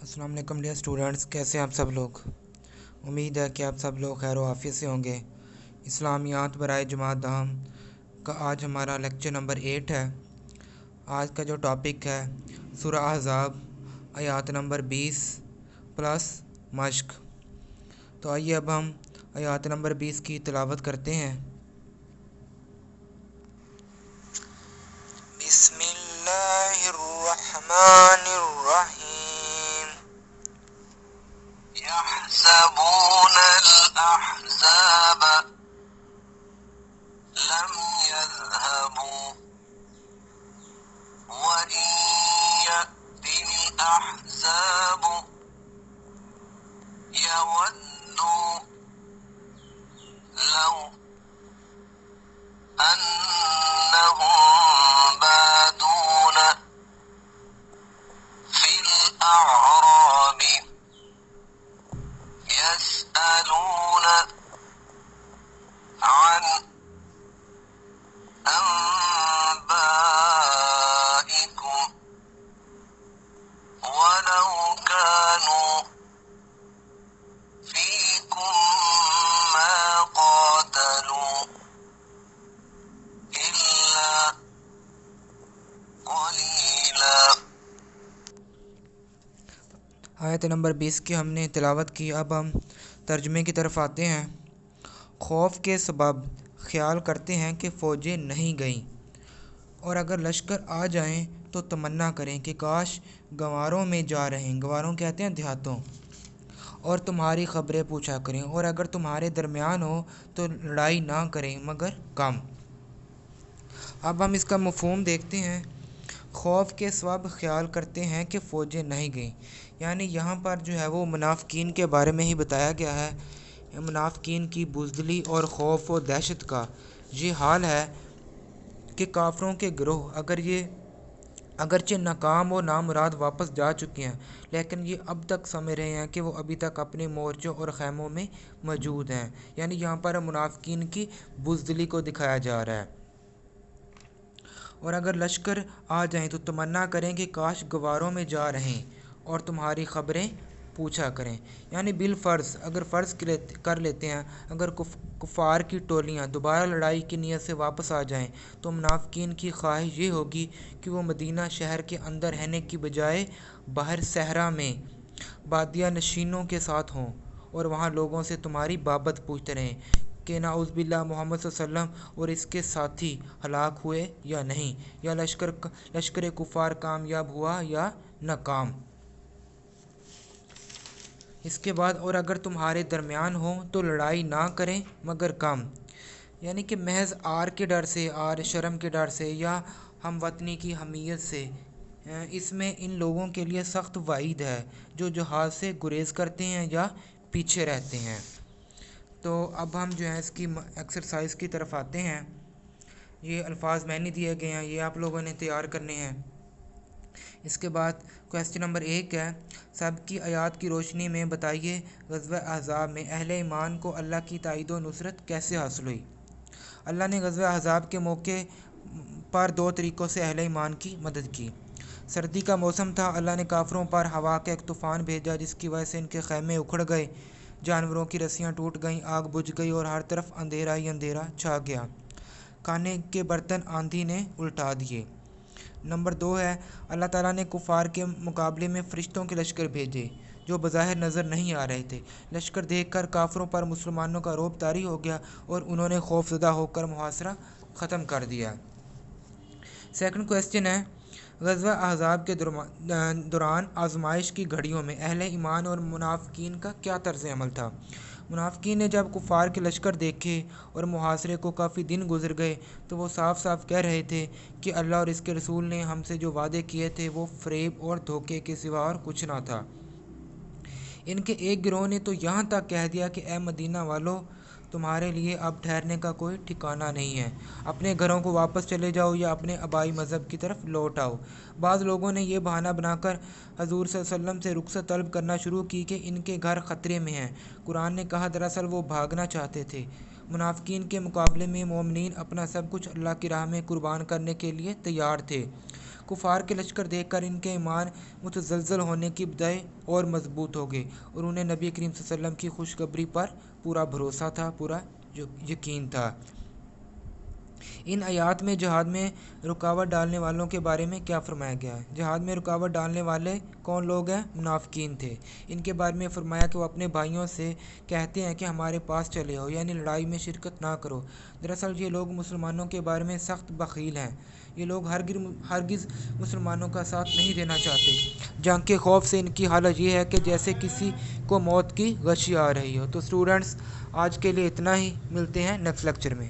अस्सलाम वालेकुम dear students, कैसे हैं आप सब लोग। उम्मीद है कि आप सब लोग खैर आफियत से होंगे। इस्लामियात बराए जमात दाम का आज हमारा लेक्चर नंबर 8 है। आज का जो टॉपिक है सूरह अहज़ाब आयात नंबर 20 प्लस मश्क। तो आइए अब हम आयात नंबर 20 की तिलावत करते हैं। बिस्मिल्लाहिर्रहमानिर्रहीम। यहसबून अल-अहज़ाब लम यज़हबू व इन यअतिल अहज़ाबु यवद्दू लौ अन्नहुम बादून फिल अअराबि यसअलून अन अंबाइकुम वलौ कानू फीकुम मा क़ातलू इल्ला क़लीला। आयत नंबर 20 की हमने तिलावत की। अब हम तर्जमे की तरफ आते हैं। खौफ के सबब ख्याल करते हैं कि फ़ौजें नहीं गईं, और अगर लश्कर आ जाएं तो तमन्ना करें कि काश गंवारों में जा रहें। गंवारों कहते हैं देहातों। और तुम्हारी ख़बरें पूछा करें, और अगर तुम्हारे दरमियान हो तो लड़ाई ना करें मगर कम। अब हम इसका मफ़हूम देखते हैं। खौफ के सबब ख्याल करते हैं कि फ़ौजें नहीं गईं, यानी यहाँ पर जो है वो मुनाफ़िकीन के बारे में ही बताया गया है। मुनाफ़िकीन की बुज़दिली और खौफ और दहशत का ये हाल है कि काफ़रों के गिरोह अगरचे नाकाम और नामुराद वापस जा चुके हैं, लेकिन ये अब तक समझ रहे हैं कि वो अभी तक अपने मोर्चों और ख़ैमों में मौजूद हैं। यानी यहाँ पर मुनाफ़िकीन की बुज़दिली को दिखाया जा रहा है। और अगर लश्कर आ जाएं तो तमन्ना करें कि काश गवारों में जा रहें और तुम्हारी ख़बरें पूछा करें। यानी बिल फ़र्ज़ अगर फ़र्ज़ कर लेते हैं, अगर कुफ़ार की टोलियाँ दोबारा लड़ाई की नीयत से वापस आ जाएं तो मुनाफ़िकीन की ख्वाहिश ये होगी कि वो मदीना शहर के अंदर रहने की बजाय बाहर सहरा में बादिया नशीनों के साथ हों और वहाँ लोगों से तुम्हारी बाबत पूछते रहें कि नाउज़ुबिल्लाह मोहम्मद सल्लल्लाहु अलैहि वसल्लम और इसके साथी हलाक हुए या नहीं, या लश्कर कुफ़ार कामयाब हुआ या नाकाम। इसके बाद और अगर तुम्हारे दरमियान हो तो लड़ाई ना करें मगर कम, यानी कि महज आर के डर से, आर शर्म के डर से या हम वतनी की हमीयत से। इसमें इन लोगों के लिए सख्त वाइद है जो जहाज़ से गुरेज करते हैं या पीछे रहते हैं। तो अब हम जो है इसकी एक्सरसाइज की तरफ आते हैं। ये अल्फाज मैंने दिए गए हैं, ये आप लोगों ने तैयार करने हैं। इसके बाद क्वेश्चन नंबर 1 है, सब की आयात की रोशनी में बताइए ग़ज़वा अहज़ाब में अहले ईमान को अल्लाह की ताईद व नुसरत कैसे हासिल हुई। अल्लाह ने ग़ज़वा अहज़ाब के मौके पर दो तरीक़ों से अहले ईमान की मदद की। सर्दी का मौसम था, अल्लाह ने काफ़रों पर हवा का एक तूफ़ान भेजा जिसकी वजह से इनके खैमे उखड़ गए, जानवरों की रस्सियाँ टूट गईं, आग बुझ गई और हर तरफ अंधेरा ही अंधेरा छा गया। खाने के बर्तन आंधी ने उल्टा दिए। नंबर 2 है, अल्लाह ताला ने कुफ़ार के मुकाबले में फ़रिश्तों के लश्कर भेजे जो बज़ाहिर नज़र नहीं आ रहे थे। लश्कर देखकर काफ़रों पर मुसलमानों का रौब तारी हो गया और उन्होंने खौफज़दा होकर मुहासरा ख़त्म कर दिया। सेकंड क्वेश्चन है, ग़ज़वा अहज़ाब के दौरान आज़माइश की घड़ियों में अहले ईमान और मुनाफ़िकीन का क्या तर्ज़ अमल था। मुनाफ़िकीन ने जब कुफ़ार के लश्कर देखे और मुहासरे को काफ़ी दिन गुजर गए तो वो साफ साफ कह रहे थे कि अल्लाह और इसके रसूल ने हमसे जो वादे किए थे वो फ़रेब और धोखे के सिवा और कुछ ना था। इनके एक गिरोह ने तो यहाँ तक कह दिया कि ए मदीना वालों, तुम्हारे लिए अब ठहरने का कोई ठिकाना नहीं है, अपने घरों को वापस चले जाओ या अपने आबाई मज़हब की तरफ लौट आओ। बाज़ लोगों ने यह बहाना बनाकर हजूर सल्लल्लाहु अलैहि वसल्लम से रुख़सत तलब करना शुरू की कि इनके घर ख़तरे में हैं। कुरान ने कहा दरअसल वो भागना चाहते थे। मुनाफ़िकीन के मुकाबले में मोमिनीन अपना सब कुछ अल्लाह की राह में कुर्बान करने के लिए तैयार थे। کفار کے لشکر دیکھ کر ان کے ایمان متزلزل ہونے کی بجائے اور مضبوط ہو گئے، اور انہیں نبی کریم صلی اللہ علیہ وسلم کی خوشخبری پر پورا بھروسہ تھا، پورا یقین تھا۔ ان آیات میں جہاد میں رکاوٹ ڈالنے والوں کے بارے میں کیا فرمایا گیا ہے؟ جہاد میں رکاوٹ ڈالنے والے کون لوگ ہیں؟ منافقین تھے۔ ان کے بارے میں فرمایا کہ وہ اپنے بھائیوں سے کہتے ہیں کہ ہمارے پاس چلے آؤ، یعنی لڑائی میں شرکت نہ کرو۔ دراصل یہ لوگ مسلمانوں کے بارے میں سخت بخیل ہیں۔ یہ لوگ ہرگز مسلمانوں کا ساتھ نہیں دینا چاہتے۔ جنگ کے خوف سے ان کی حالت یہ ہے کہ جیسے کسی کو موت کی غشی آ رہی ہو۔ تو اسٹوڈنٹس، آج کے لیے اتنا ہی، ملتے ہیں نیکسٹ لیکچر میں۔